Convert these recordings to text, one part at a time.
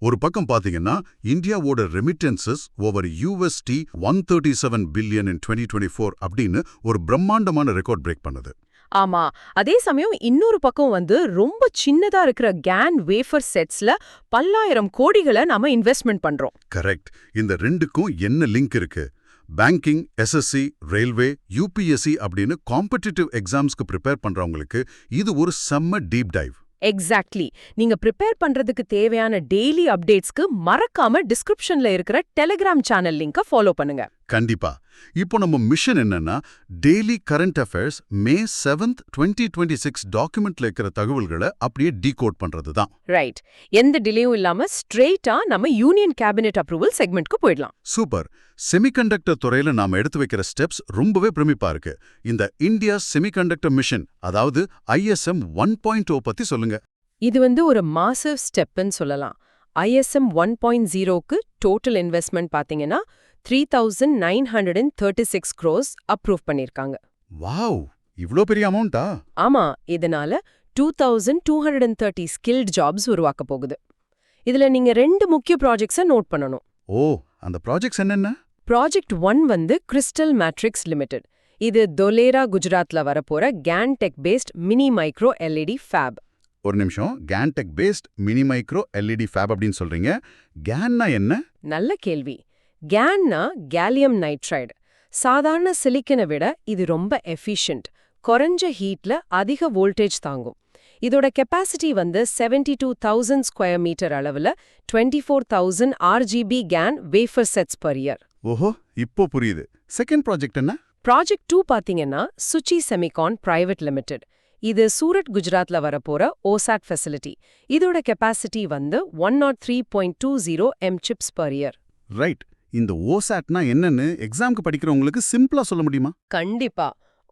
ஒரு பக்கம் பாத்தீங்கன்னா இந்தியாவோட remittances over USD 137 billion in 2024 அப்படின்னு ஒரு பிரம்மாண்டமான ரெக்கார்ட் பிரேக் பண்ணுது. ஆமா, அதே சமயம் இன்னொரு பக்கம் ரொம்ப சின்னதா இருக்கிற GaN வேஃபர் செட்ஸ்ல பல்லாயிரம் கோடிகளை நாம இன்வெஸ்ட்மெண்ட் பண்றோம். கரெக்ட். இந்த ரெண்டுக்கும் என்ன லிங்க் இருக்கு? பேங்கிங், SSC, ரயில்வே, UPSC அப்படின்னு காம்படிட்டிவ் எக்ஸாம்ஸ்க்கு ப்ரிப்பேர் பண்றவங்களுக்கு இது ஒரு செம்ம டீப் டைவ். எக்ஸாக்ட்லி. நீங்க ப்ரிப்பேர் பண்றதுக்கு தேவையான டெய்லி அப்டேட்ஸ்க்கு மறக்காம டிஸ்கிரிப்ஷன்ல இருக்கிற டெலிகிராம் சேனல் லிங்கை ஃபாலோ பண்ணுங்க. கண்டிப்பா. இப்போ நம்ம மிஷன் என்னன்னா, daily current affairs May 7th 2026 டாக்குமெண்ட்ல இருக்கிற தகவல்களை அப்படியே டீகோட் பண்றது தான். ரைட். எந்த டிலேயும் இல்லாம ஸ்ட்ரெயிட்டா நம்ம யூனியன் கேபினெட் அப்ரூவல் செக்மெண்ட்க்கு போயிடலாம். சூப்பர். செமிகண்டக்டர் துறையில நாம எடுத்து வைக்கிற ஸ்டெப்ஸ் ரொம்பவே பிரமிப்பா இருக்கு. இந்த இந்தியா செமிகண்டக்டர் மிஷன், அதாவது ISM 1.0 பத்தி சொல்லுங்க. இது ஒரு மாசிவ் ஸ்டெப்னு சொல்லலாம். ISM 1.0க்கு டோட்டல் இன்வெஸ்ட்மெண்ட் பாத்தீங்கன்னா 3,936 crores அப்ரூவ் பண்ணிருக்காங்க. வாவ், இவ்ளோ பெரிய அமௌண்டா? ஆமா, இதனால 2,230 ஸ்கில்ட் ஜாப்ஸ் உருவாக்க போகுது. இதுல நீங்க 2 முக்கிய ப்ராஜெக்ட்ஸை நோட் பண்ணணும். ஓ, அந்த ப்ராஜெக்ட்ஸ் என்னென்ன? Project 1 crystal matrix limited. இது தொலேரா, குஜராத்ல வரப்போற GaN tech based mini micro LED fab. ஒரு நிமிஷம், GaN tech based mini micro LED fab அப்படின்னு சொல்றீங்க. GaNனா என்ன? நல்ல கேள்வி. GaNனா கேலியம் நைட்ரைடு. சாதாரண சிலிக்கனை விட இது ரொம்ப எஃபிஷியன்ட். குறைஞ்ச ஹீட்ல அதிக வோல்டேஜ் தாங்கும். இதோட கெப்பாசிட்டி 72,000 ஸ்கொயர் மீட்டர் அளவுல 24,000 RGB GaN wafer sets per year. ஓஹோ, இப்போ புரியுது. செகண்ட் ப்ராஜெக்ட் என்ன? ப்ராஜெக்ட் 2 பாத்தீங்கன்னா சுச்சி செமிகான் பிரைவேட் லிமிடெட். இது சூரட், குஜராத்ல வரப்போற OSAT ஃபெசிலிட்டி. இதோட capacity 103.20 M chips per year. Right. இந்த OSATனா என்னன்னு எக்ஸாம்க்கு படிக்கிறவங்களுக்கு சிம்பிளா சொல்ல முடியுமா? கண்டிப்பா.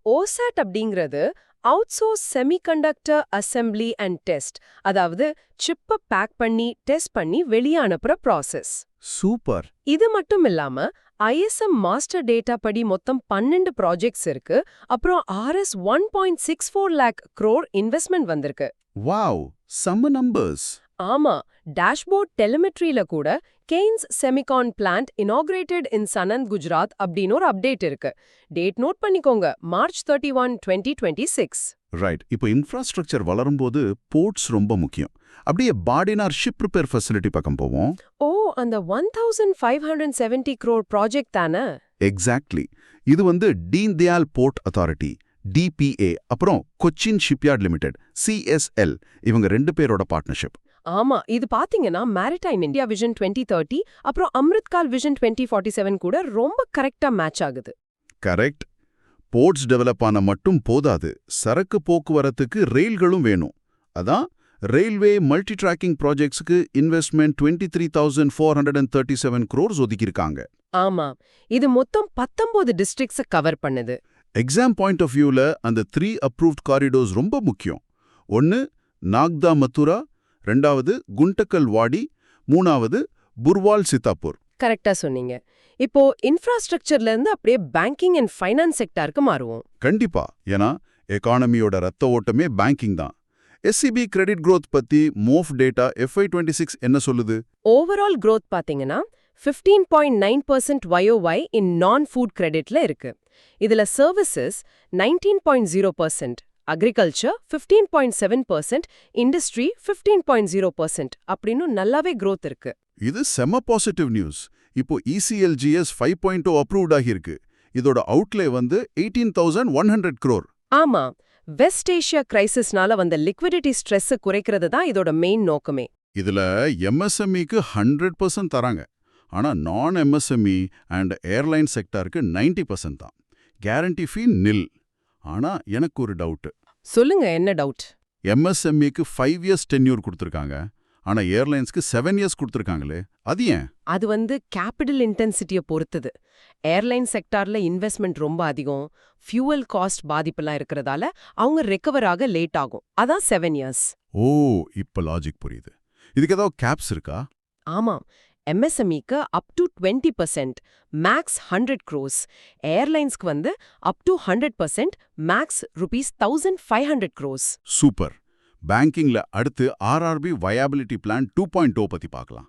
OSAT அப்படிங்கிறது outsource semiconductor assembly and test. அதாவது சிப்பை பேக் பண்ணி டெஸ்ட் பண்ணி வெளியே அனுப்புற ப்ராசஸ். சூப்பர். இது மட்டும் இல்லாம ISM மாஸ்டர் டேட்டா படி மொத்தம் 12 ப்ராஜெக்ட்ஸ் இருக்கு. அப்புறம் Rs 1.64 lakh crore இன்வெஸ்ட்மெண்ட் வந்திருக்கு. வாவ், செம்ம நம்பர்ஸ். ஆமா, டேஷ்போர்ட் டெலிமெட்ரியில கூட கெய்ன்ஸ் செமிகான் பிளான்ட் இனாகிரேட்டட் இன் சனந்த், குஜராத் அப்படின்னு ஒரு அப்டேட் இருக்கு. டேட் நோட் பண்ணிக்கோங்க, March 31, 2026. ரைட். இப்போ இன்ஃப்ராஸ்ட்ரக்சர் வளரும்போது போர்ட்ஸ் ரொம்ப முக்கியம். அப்படியே பாடினார் ஷிப் ரிப்பேர் ஃபெசிலிட்டி பக்கம் போவோம். ஓ, அந்த 1,570 crore ப்ராஜெக்ட் தானே? எக்ஸாக்ட்லி. இது Deen Dayal port authority, DPA, அப்புறம் கொச்சின் ஷிப்யார்ட் லிமிடெட், CSL, இவங்க 2 பேரோட பார்ட்னர்ஷிப். ஆமா, இது பாத்தீங்கன்னா மேரிடைம் இந்தியா விஷன் 2030 அப்புறம் அம்ரித்கால் விஷன் 2047 கூட ரொம்ப கரெக்டா மேட்ச் ஆகுது. கரெக்ட். போர்ட்ஸ் டெவலப் ஆன மட்டும் போதாது, சரக்கு போக்குவரத்துக்கு ரயில்களும் வேணும். அதான் ரயில்வே மல்டி டிராக்கிங் ப்ராஜெக்ட்ஸ்க்கு இன்வெஸ்ட்மெண்ட் 23,437 crores ஒதுக்கியிருக்காங்க. ஆமா, இது மொத்தம் 19 டிஸ்ட்ரிக்ட்ஸை கவர் பண்ணுது. எக்ஸாம் பாயிண்ட் ஆஃப் வியூல அந்த 3 அப்ரூவ்ட் காரிடோர்ஸ் ரொம்ப முக்கியம். 1 நாக்தா மதுரா, 2வது குண்டக்கல் வாடி, 3வது புர்வால் சித்தாப்பூர். கரெக்டா சொன்னீங்க. இப்போ இன்ஃப்ராஸ்ட்ரக்சர்ல இருந்து அப்படியே பேங்கிங் அண்ட் ஃபைனான்ஸ் செக்டாருக்கு மாறுவோம். கண்டிப்பா. ஏன்னா எக்கானமியோட ரத்த ஓட்டமே பேங்கிங் தான். SCB கிரெடிட் growth பத்தி மோஃப் டேட்டா FY26 என்ன சொல்லுது? ஓவரால் growth பாத்தீங்கன்னா 15.9% YOY இன் நான் ஃபுட் கிரெடிட்ல இருக்கு. இதுல சர்வீசஸ் 19.0%, அக்ரிகல்ச்சர் 15.7%, இண்டஸ்ட்ரி 15.0% அப்படின்னு நல்லாவே growth இருக்கு. இது செம பாசிட்டிவ் நியூஸ். இப்போ ECLGS 5.0 அப்ரூவ்ட் ஆகியிருக்கு. இதோட அவுட்லே 18,100 crore. ஆமா, வெஸ்ட் ஏஷியா கிரைசிஸ்னால வந்த லிக்விடிட்டி ஸ்ட்ரெஸ் குறைக்கிறது தான் இதோட மெயின் நோக்கமே. இதுல MSMEக்கு 100% தராங்க. ஆனா நான் MSME அண்ட் ஏர்லைன் செக்டாருக்கு 90% தான். கேரண்டி ஃபீ நில். ஆனா எனக்கு ஒரு டவுட். சொல்லுங்க, என்ன டவுட்? MSMEக்கு 5 years டென்யூர் கொடுத்துருக்காங்க. ஆனா ஏர்லைன்ஸ்க்கு 7 years கொடுத்துருக்காங்களே, அது ஏன்? அது கேபிட்டல் இன்டென்சிட்டியை பொறுத்தது. ஏர்லைன் செக்டார்ல இன்வெஸ்ட்மெண்ட் ரொம்ப அதிகம், ஃபியூவல் காஸ்ட் பாதிப்பெல்லாம் இருக்கிறதால அவங்க ரெக்கவர் ஆக லேட் ஆகும். அதான் 7 years. ஓ, இப்ப லாஜிக் புரியுது. இதுக்கு ஏதாவது கேப்ஸ் இருக்கா? ஆமா, MSMEக்கு அப் டு 20%, மேக்ஸ் 100 crores. ஏர்லைன்ஸ்க்கு up to 100%, max ₹1,500 crores. Super. பேங்கிங்ல அடுத்து RRB வயாபிலிட்டி பிளான் 2.0 பத்தி பார்க்கலாம்.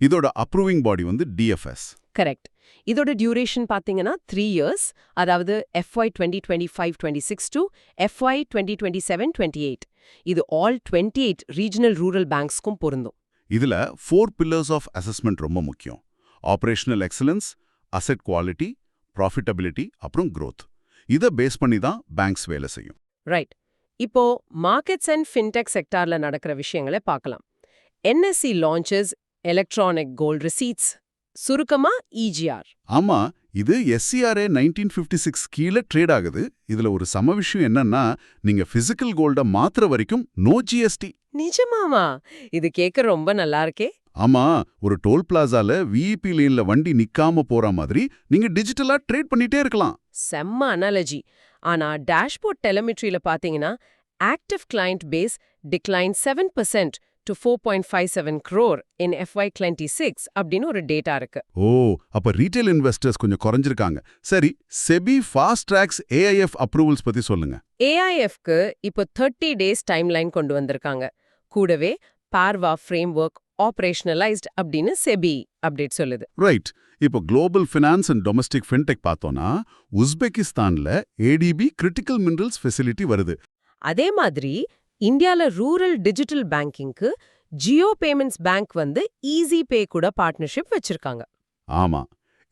இதோட அப்ரூவிங் பாடி வந்து டிஎஃப்எஸ். கரெக்ட். இதோட டியூரேஷன் பாத்தீங்கன்னா 3 இயர்ஸ், அதாவது FY 2025-26 to FY 2027-28. இது ஆல் 28 ரீஜனல் ரூரல் பேங்க்ஸ்க்கும் பொருந்தும். இதுல 4 pillars ஆஃப் அசஸ்மெண்ட் ரொம்ப முக்கியம். Operational excellence, asset quality, profitability, அப்புறம் growth. இதை பேஸ் பண்ணி தான் பேங்க்ஸ் வேலை செய்யும். ரைட். இப்போ மார்க்கெட்ஸ் அண்ட் ஃபின்டெக் செக்டார்ல நடக்கிற விஷயங்களை பார்க்கலாம். NSE launches electronic gold receipts, சுருக்கமா EGR. ஆமா, இது SCRA 1956 கீழே ட்ரேட் ஆகுது. இதுல ஒரு சம விஷயம் என்னன்னா, நீங்க பிசிக்கல் கோல்ட மாத்துற வரைக்கும் நோ GST. நிஜமாமா? இது கேட்க ரொம்ப நல்லா இருக்கே. ஆமா, ஒரு டோல் பிளாசால VIP லேன்ல வண்டி நிக்காம போற மாதிரி நீங்க டிஜிட்டலா ட்ரேட் பண்ணிட்டே இருக்கலாம். செம்ம அனாலஜி. ஆனா டேஷ்போர்ட் டெலிமெட்ரியில பாத்தீங்கன்னா active client base decline 7% to 4.57 crore in FY 26 அப்படின்னு ஒரு டேட்டா இருக்கு. ஓ, அப்ப ரீட்டைல் இன்வெஸ்டர்ஸ் கொஞ்சம் குறைஞ்சிருக்காங்க. சரி, SEBI fast tracks AIF approvals பத்தி சொல்லுங்க. AIFக்கு இப்போ 30 டேஸ் டைம்லைன் கொண்டு வந்திருக்காங்க. கூடவே பார்வா ஃப்ரேம்வொர்க் ஆபரேஷனலைஸ்ட் அப்படின்னு செபி அப்டேட் சொல்லுது. ரைட். இப்போ global finance and domestic fintech பார்த்தோம்னா, உஸ்பெகிஸ்தான்ல ADB கிரிட்டிக்கல் மினரல்ஸ் ஃபெசிலிட்டி வருது. அதே மாதிரி இந்தியால ரூரல் டிஜிட்டல் பேங்கிங்க்கு ஜியோ பேமெண்ட்ஸ் பேங்க் வந்து ஈஸி பே கூட பார்ட்னர்ஷிப் வச்சிருக்காங்க. ஆமா,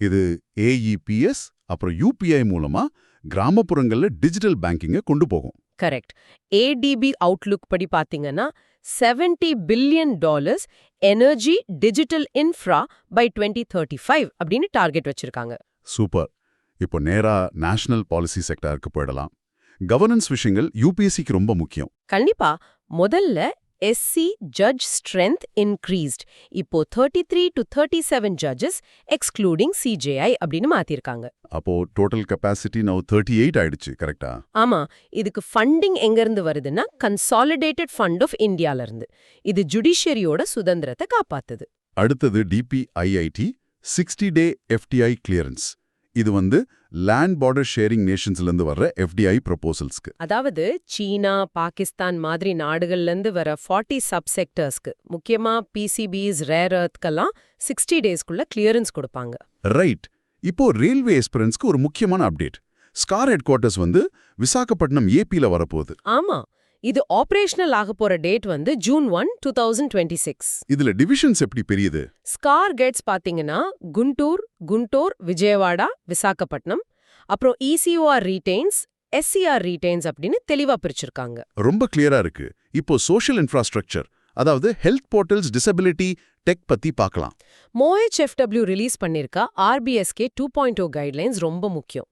இது AEPS அப்புறம் UPI மூலமா கிராமப்புறங்கள்ல டிஜிட்டல் பேங்கிங்கை கொண்டு போகும். கரெக்ட். ADB அவுட்லுக் படி பாத்தீங்கன்னா $70 billion energy digital infra by 2035 அப்படின்னு டார்கெட் வச்சிருக்காங்க. சூப்பர். இப்போ நேரா நேஷனல் பாலிசி செக்டாருக்கு போயிடலாம். கவர்னன்ஸ் விஷயங்கள் UPSCக்கு ரொம்ப முக்கியம். கண்டிப்பா. முதல்ல SC ஜட்ஜ் ஸ்ட்ரென்த் இன்க்ரீஸ்ட். இப்போ 33 to 37 ஜட்ஜஸ் எக்ஸ்க்ளூடிங் CJI அப்படின்னு மாத்திருக்காங்க. அப்போ டோட்டல் கெபாசிட்டி now 38 ஆயிடுச்சு, கரெக்டா? ஆமா. இதுக்கு ஃபண்டிங் எங்கிருந்து வருதுன்னா கன்சாலிடேட்டட் ஃபண்ட் ஆஃப் இந்தியால இருந்து. இது ஜுடிஷியரியோட சுதந்திரத்தை காப்பாத்துது. அடுத்தது DPIIT 60-day FDI கிளியரன்ஸ். இது வந்து லேண்ட் பார்டர் ஷேரிங் நேஷன்ஸ்லேருந்து வர்ற FDI ப்ரொபோசல்ஸ்க்கு. அதாவது சீனா, பாகிஸ்தான் மாதிரி நாடுகள்லேருந்து வர 40 சப்செக்டர்ஸ்க்கு, முக்கியமா PCBs, ரேர் எர்த்க்கெல்லாம் 60 டேஸ்க்குள்ள கிளியரன்ஸ் கொடுப்பாங்க. ரைட். இப்போ ரயில்வே எஸ்பிரன்ஸ்க்கு ஒரு முக்கியமான அப்டேட். ஸ்கார் ஹெட் குவார்ட்டர்ஸ் வந்து விசாகப்பட்டினம் APல வரப்போகுது. ஆமா. இது ஆபரேஷனல் ஆக போற டேட் வந்து June 1, 2026. இதுல டிவிஷன்ஸ் எப்படி பெரியது? ஸ்கார் கேட்ஸ் பாத்தீங்கன்னா குண்டூர், விஜயவாடா, விசாகப்பட்டினம், அப்புறம் ECOR ரீடைன்ஸ், SCR ரீடைன்ஸ் அப்படின்னு தெளிவா பிரிச்சிருக்காங்க. ரொம்ப கிளியரா இருக்கு. இப்போ சோஷியல் இன்ஃப்ராஸ்ட்ரக்சர், அதாவது ஹெல்த் போர்ட்டல்ஸ், டிசபிலிட்டி டெக் பத்தி பார்க்கலாம். MoHFW ரிலீஸ் பண்ணிருக்க RBSK 2.0 கைட்லைன்ஸ் ரொம்ப முக்கியம்.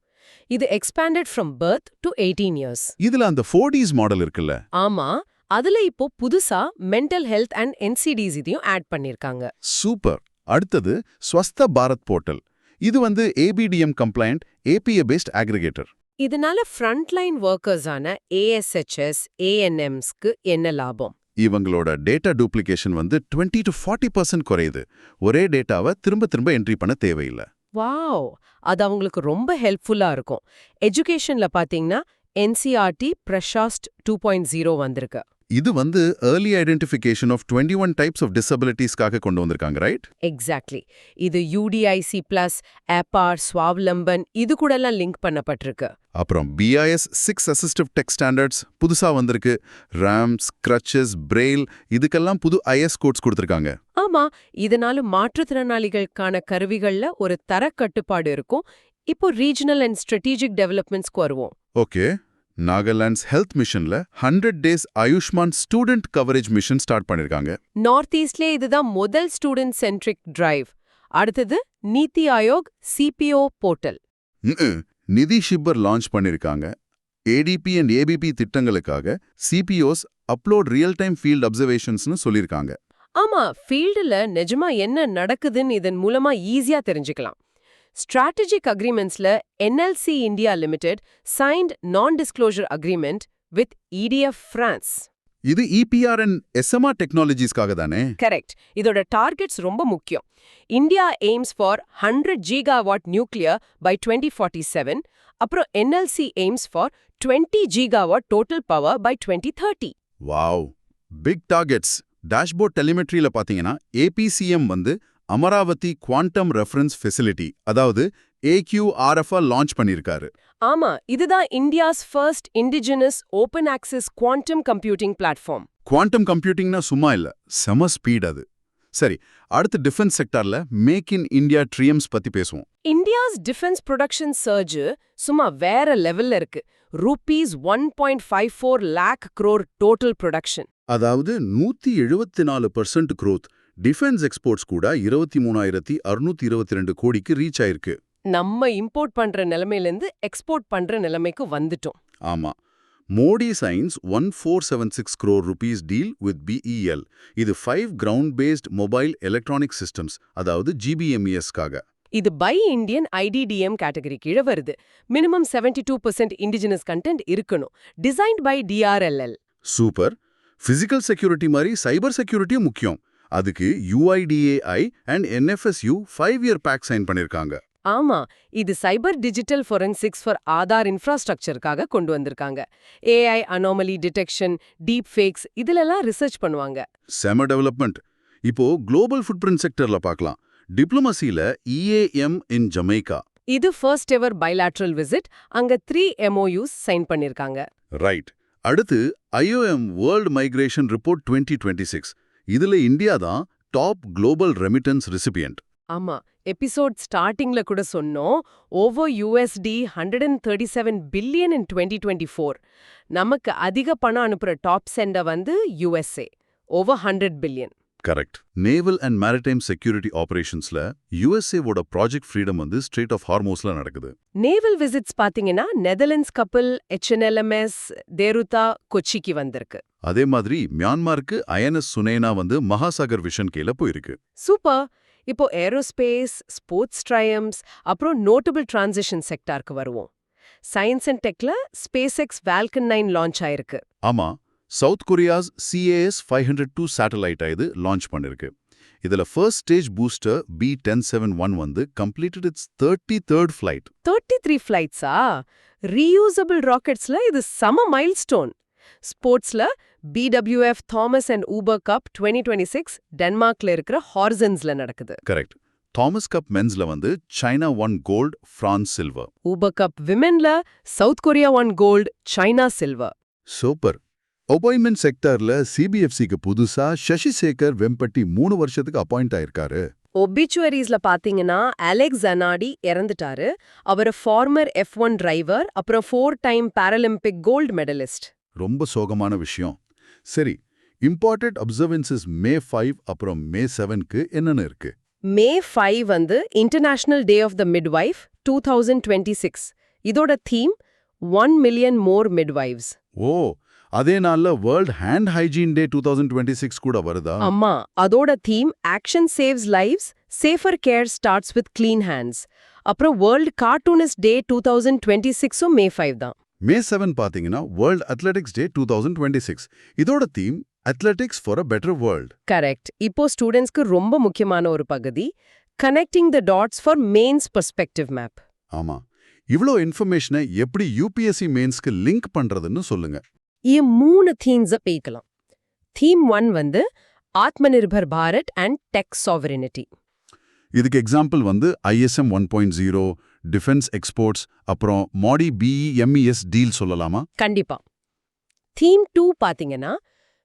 இது expanded from birth to 18 years. இதுல அந்த 4Ds மாடல் இருக்குல்ல? ஆமா. அதுல இப்போ புதுசா மென்டல் ஹெல்த் அண்ட் NCDs இதையும் ஆட் பண்ணிருக்காங்க. சூப்பர். அடுத்தது ஸ்வஸ்த பாரத் போர்ட்டல். இது வந்து ABDM compliant APA based aggregator. இதனால ஃப்ரண்ட்லைன் ஒர்க்கர்ஸான ASHS, ANMஸ்க்கு என்ன லாபம்? இவங்களோட டேட்டா டூப்ளிகேஷன் வந்து 20 to 40% குறையுது. ஒரே டேட்டாவை திரும்ப என்ட்ரி பண்ண தேவையில்லை. வாவ், அது அவங்களுக்கு ரொம்ப ஹெல்ப்ஃபுல்லா இருக்கும். எஜுகேஷன்ல பாத்தீங்கன்னா NCERT பிரஷாஸ்ட் 2.0 வந்திருக்கு. இது வந்து early identification of 21 types of டிசபிலிட்டிஸ்க்காக கொண்டு வந்திருக்காங்க, ரைட்? எக்ஸாக்ட்லி. இது UDIC+, APAR, ஸ்வாவலம்பன் இது கூடலாம் லிங்க் பண்ணப்பட்டிருக்கு. அப்புறம் BIS 6 அசிஸ்டிவ் டெக் ஸ்டாண்டர்ட்ஸ் புதுசா வந்திருக்கு. ராம்ஸ், கிரச்சஸ், பிரெயில் இதுக்கெல்லாம் புது IS கோட்ஸ் கொடுத்திருக்காங்க. ஆமா, இதனால மாற்றுத்திறனாளிகளுக்கான கருவிகள்ல ஒரு தர கட்டுப்பாடு இருக்கும். இப்போ ரீஜனல் அண்ட் ஸ்ட்ராட்டஜிக் டெவலப்மெண்ட்ஸ்க்கு வருவோம். ஓகே. நாகாலாண்ட்ஸ் ஹெல்த் மிஷன்ல 100 days Ayushman student coverage mission start பண்ணிருக்காங்க. நார்த் ஈஸ்ட்ல இதுதான் முதல் ஸ்டூடெண்ட் சென்ட்ரிக் டிரைவ். அடுத்தது Niti Aayog CPO portal. Nidhi shipper launch பண்ணிருக்காங்க. ADP அண்ட் ABP திட்டங்களுக்காக CPOs upload real time field அப்சர்வேஷன்ஸ்னு சொல்லிருக்காங்க. ஆமா, ஃபீல்டுல நிஜமா என்ன நடக்குதுன்னு இதன் மூலமா ஈஸியா தெரிஞ்சுக்கலாம். ஸ்ட்ராட்டஜிக் அக்ரிமெண்ட்ஸ்ல NLC India limited signed non-disclosure agreement with EDF France. இது EPR அண்ட் SMR டெக்னாலஜிஸ்க்காக தானே? கரெக்ட். இதோட டார்கெட்ஸ் ரொம்ப முக்கியம். India aims for 100 gigawatt nuclear by 2047. அப்புறம் NLC aims for 20 gigawatt total power by 2030. Wow, big targets. Dashboard டெலிமெட்ரியில பாத்தீங்கன்னா APCM வந்து அமராவதி குவாண்டம் ரெஃபரன்ஸ் ஃபெசிலிட்டி அதாவது AQRF லான்ச் பண்ணியிருக்காரு. ஆமா, இதுதான் India's first indigenous open access quantum computing platform. Quantum கம்ப்யூட்டிங்னா சும்மா இல்ல, செம ஸ்பீட் அது. சரி, அடுத்து டிஃபென்ஸ் செக்டார்ல மேக் இன் இந்தியா ட்ரீம்ஸ் பத்தி பேசுவோம். இந்தியாஸ் டிஃபென்ஸ் ப்ரொடக்ஷன் சர்ஜ் சும்மா வேற லெவல்ல இருக்கு. ₹1.54 lakh crore டோட்டல் ப்ரொடக்ஷன். அதாவது 174% growth. டிஃபென்ஸ் எக்ஸ்போர்ட்ஸ் கூட 23,622 கோடிக்கு ரீச் ஆயிருக்கு. நம்ம இம்போர்ட் பண்ற நிலைமையிலிருந்து எக்ஸ்போர்ட் பண்ற நிலைமைக்கு வந்துட்டோம். ஆமா. Modi signs 1476 crore rupees deal with BEL. இது 5 ground based mobile electronic systems, அதாவது GBMES-க்காக. இது பை இண்டியன் IDDM கேட்டகரி கீழ வருது. மினிமம் 72% இண்டிஜினஸ் கண்டென்ட் இருக்கணும். Designed by DRLL. Super. Physical security மாதிரி சைபர் செக்யூரிட்டியும் முக்கியம். அதுக்கு UIDAI and NFSU 5-year pact sign பண்ணிருக்காங்க. ஆமா, இது cyber digital forensics for Aadhaar இன்ஃப்ராஸ்ட்ரக்சருக்காக கொண்டு வந்திருக்காங்க. AI anomaly detection, deep fakes இதுலெல்லாம் ரிசர்ச் பண்ணுவாங்க. செம டெவலப்மெண்ட். இப்போ குளோபல் ஃபுட்பிரிண்ட் செக்டர்ல பார்க்கலாம். டிப்ளமசில EAM இன் ஜமைக்கா. இது ஃபர்ஸ்ட் எவர் பைலாட்ரல் விசிட். அங்க 3 MOUs சைன் பண்ணிருக்காங்க. ரைட். அடுத்து IOM வேர்ல்ட் மைக்ரேஷன் ரிப்போர்ட் 2026. இதுல இந்தியா தான் டாப் குளோபல் ரெமிட்டன்ஸ் ரெசிபியன்ட். ஆமா, எபிசோட் ஸ்டார்டிங்ல கூட சொன்னோம். Over $137 billion in 2024. நமக்கு அதிக பணம் அனுப்புற டாப் சென்டர் வந்து USA. Over 100 billion. Correct. Naval and maritime security ஆபரேஷன்ஸ்ல USA-வோட ப்ராஜெக்ட் ஃப்ரீடம் வந்து ஸ்ட்ரெய்ட் ஆஃப் ஹார்மோஸ்ல நடக்குது. நேவல் விசிட்ஸ் பாத்தீங்கன்னா நெதர்லாண்ட்ஸ் கப்பல் HNLMS தேருதா கொச்சிக்கு வந்திருக்கு. அதே மாதிரி மியான்மாருக்கு INS சுனேனா வந்து மகாசாகர் விஷன் கீழ போயிருக்கு. சூப்பர். இப்போ ஏரோஸ்பேஸ், ஸ்போர்ட்ஸ் ட்ரையம்ஸ், அப்புறம் நோட்டபிள் டிரான்சிஷன் செக்டாருக்கு வருவோம். சயின்ஸ் அண்ட் டெக்ல SpaceX Falcon 9 லான்ச் ஆயிருக்கு. ஆமா, சவுத் கொரியாஸ் CAS-502 சேட்டலைட் இது லான்ச் பண்ணிருக்கு. இதுல ஃபர்ஸ்ட் ஸ்டேஜ் பூஸ்டர் B-1071 வந்து கம்ப்ளீட்டட் இட்ஸ் 33rd flight. 33 ஃபிளைட்ஸா? ரீயூசபிள் ராக்கெட்ஸ்ல இது சம மைல்ஸ்டோன். ஸ்போர்ட்ஸ்ல BWF Thomas and Uber cup 2026 டென்மார்க்ல இருக்கிற ஹார்சன்ஸ்ல நடக்குது. கரெக்ட். தாமஸ் கப் மென்ஸ்ல வந்து China 1 gold, France silver. Uber cup விமென்ல South Korea 1 gold, China silver. Super. Appointment செக்டர்ல CBFCக்கு புதுசா சசி சேகர் வெம்பட்டி 3 வருஷத்துக்கு அப்பாயிண்ட் ஆயிருக்காரு. ஒபிச்சுவரிஸ்ல பாத்தீங்கன்னா அலெக்ஸ் ஜனாடி இறந்துட்டாரு. அவர் ஃபார்மர் F1 டிரைவர், அப்புறம் 4 டைம் பாராலிம்பிக் கோல்ட் மெடலிஸ்ட். ரொம்ப சோகமான விஷயம். சரி, இம்பார்ட்டன்ட் அப்சர்வன்சஸ் May 5 அப்புறம் May 7க்கு என்னென்ன இருக்கு? May 5 வந்து international day of the midwife 2026. இதோட தீம் 1 million more midwives. ஓ, அதே நாள்ல வேர்ல்ட் ஹேண்ட் ஹைஜீன் டே 2026 கூட வருதா? அம்மா, அதோட theme action saves lives, safer care starts with clean hands. அப்புறம் வேர்ல்ட் கார்ட்டூனிஸ்ட் டே 2026 May 5 தான். May 7 பாத்தீங்கன்னா வேர்ல்ட் அத்லெட்டிக்ஸ் டே 2026. இதோட theme athletics for a better world. Correct. இப்போ ஸ்டூடெண்ட்ஸ்க்கு ரொம்ப முக்கியமான ஒரு பகுதி, connecting the dots for mains perspective map. ஆமா, இவ்ளோ இன்ஃபர்மேஷனை எப்படி UPSC மெயின்ஸ்க்கு லிங்க் பண்றதுன்னு சொல்லுங்க. 3 தீம்ஸை பேக்கலாம். தீம் 1 வந்து Atmanirbhar Bharat and tech sovereignty. இதுக்கு எக்ஸாம்பிள் வந்து ISM 1.0, டிஃபென்ஸ் எக்ஸ்போர்ட்ஸ், அப்புறம் மாடி BEMES டீல் சொல்லலாமா? கண்டிப்பா. தீம் 2 பாத்தீங்கன்னா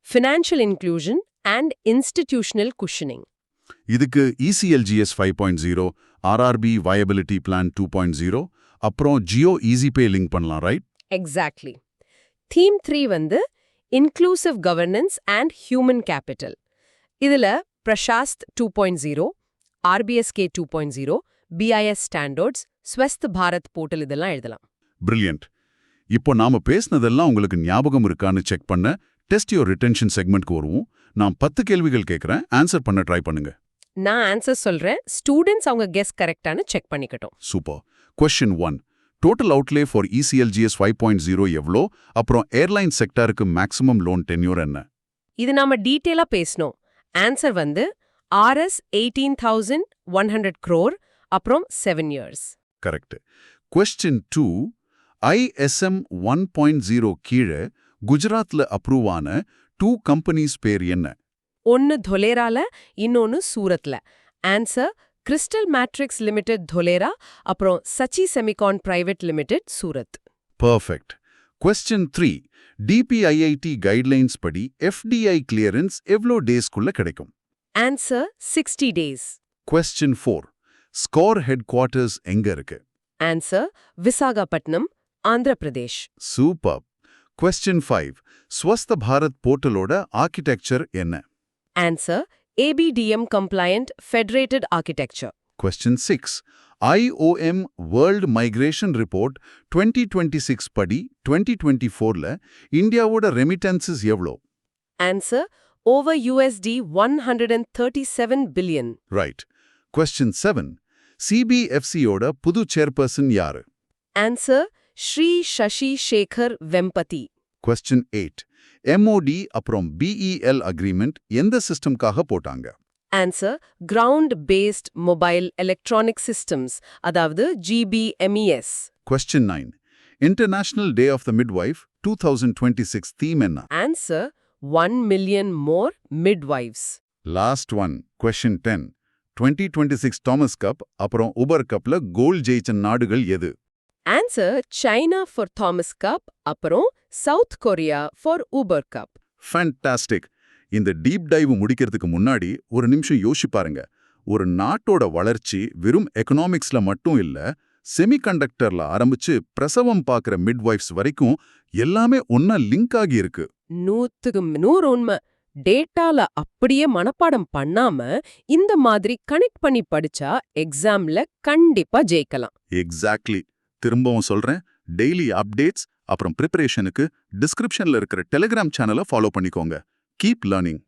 financial inclusion and institutional cushioning. இதுக்கு ECLGS 5.0, RRB வயபிலிட்டி பிளான் 2.0, அப்புறம் ஜியோ ஈஸிபே லிங்க் பண்ணலாம், ரைட்? எக்ஸாக்ட்லி. தீம் 3 வந்து inclusive governance and human capital. இதுல Prashast 2.0, RBSK 2.0, BIS standards, Swasth Bharat portal இதெல்லாம் எழுதலாம். பிரில்லியன்ட். இப்போ நாம பேசினதெல்லாம் உங்களுக்கு ஞாபகம் இருக்கான்னு செக் பண்ண டெஸ்ட் யுவர் ரிட்டென்ஷன் செக்மெண்ட்க்கு வருவோம். நான் 10 கேள்விகள் கேட்கறேன், ஆன்சர் பண்ண ட்ரை பண்ணுங்க. நான் ஆன்சர் சொல்றேன், ஸ்டூடெண்ட்ஸ் அவங்க கெஸ் கரெக்டானு செக் பண்ணிக்கட்டும். Super. Question 1. Total outlay for ECLGS 5.0 எவ்வளோ? அப்புறம் ஏர்லைன் செக்டாருக்கு மேக்ஸிமம் லோன் டென்யூர் என்ன? இது நாம டீட்டெயிலா பேசணும். ஆன்சர் வந்து Rs 18,100 crore, அப்புறம் 7 years. கரெக்ட். Question 2. ISM 1.0 கீழே குஜராத்ல அப்ரூவ் ஆன 2 கம்பெனிஸ் பேர் என்ன? ஒன்னு தொலேரால, இன்னொன்னு சூரத்ல. Answer crystal matrix limited Dholera, அப்புறம் Suchi semicon private limited Surat. Perfect. Question 3. DPIIT guidelines படி FDI கிளியரன்ஸ் எவ்வளோ டேஸ்க்குள்ள கிடைக்கும்? Answer 60 days. Question 4. Score headquarters எங்க இருக்கு? Answer Visakhapatnam, Andhra Pradesh. Super. Question 5. Swasth Bharat போர்ட்டலோட ஆர்கிடெக்சர் என்ன? Answer ABDM compliant federated architecture. Question 6. IOM World Migration Report 2026 படி 2024ல இந்தியாவோட ரெமிட்டன்சஸ் எவ்வளோ? Answer over USD 137 billion. Right. Question 7. CBFCயோட புது சேர்பர்சன் யாரு? Answer Shri Sashi Shekhar Vempati. Question 8. MOD அப்புறம் BEL அக்ரிமெண்ட் எந்த சிஸ்டம்காக போட்டாங்க? Answer ground based mobile electronic systems, அதாவது GBMES. Question 9. International Day of the Midwife 2026 theme என்ன? Answer 1 million more midwives. Last one. Question 10. 2026 Thomas cup அப்புறம் உபர் கப்ல கோல்ட் ஜெயிச்ச நாடுகள் எது? Answer China for Thomas cup, அப்புறம் South Korea for Uber cup. Fantastic. இந்த deep dive முடிக்கிறதுக்கு முன்னாடி ஒரு நிமிஷம் யோசிச்சு பாருங்க. ஒரு நாட்டோட வளர்ச்சி வெறும் எக்கனாமிக்ஸ்ல மட்டும் இல்ல, செமிகண்டக்டர்ல ஆரம்பிச்சு பிரசவம் பார்க்குற மிட்வைஃப்ஸ் வரைக்கும் எல்லாமே ஒன்னா லிங்க் ஆகி இருக்கு. 100% உண்மை. டேட்டால அப்படியே மனப்பாடம் பண்ணாம இந்த மாதிரி கனெக்ட் பண்ணி படிச்சா எக்ஸாம்ல கண்டிப்பா ஜெயிக்கலாம். எக்ஸாக்ட்லி. திரும்பவும் சொல்றேன், டெய்லி அப்டேட்ஸ் அப்புறம் ப்ரிப்பரேஷனுக்கு டிஸ்கிரிப்ஷன்ல இருக்கிற டெலிகிராம் சேனலை ஃபாலோ பண்ணிக்கோங்க. Keep learning.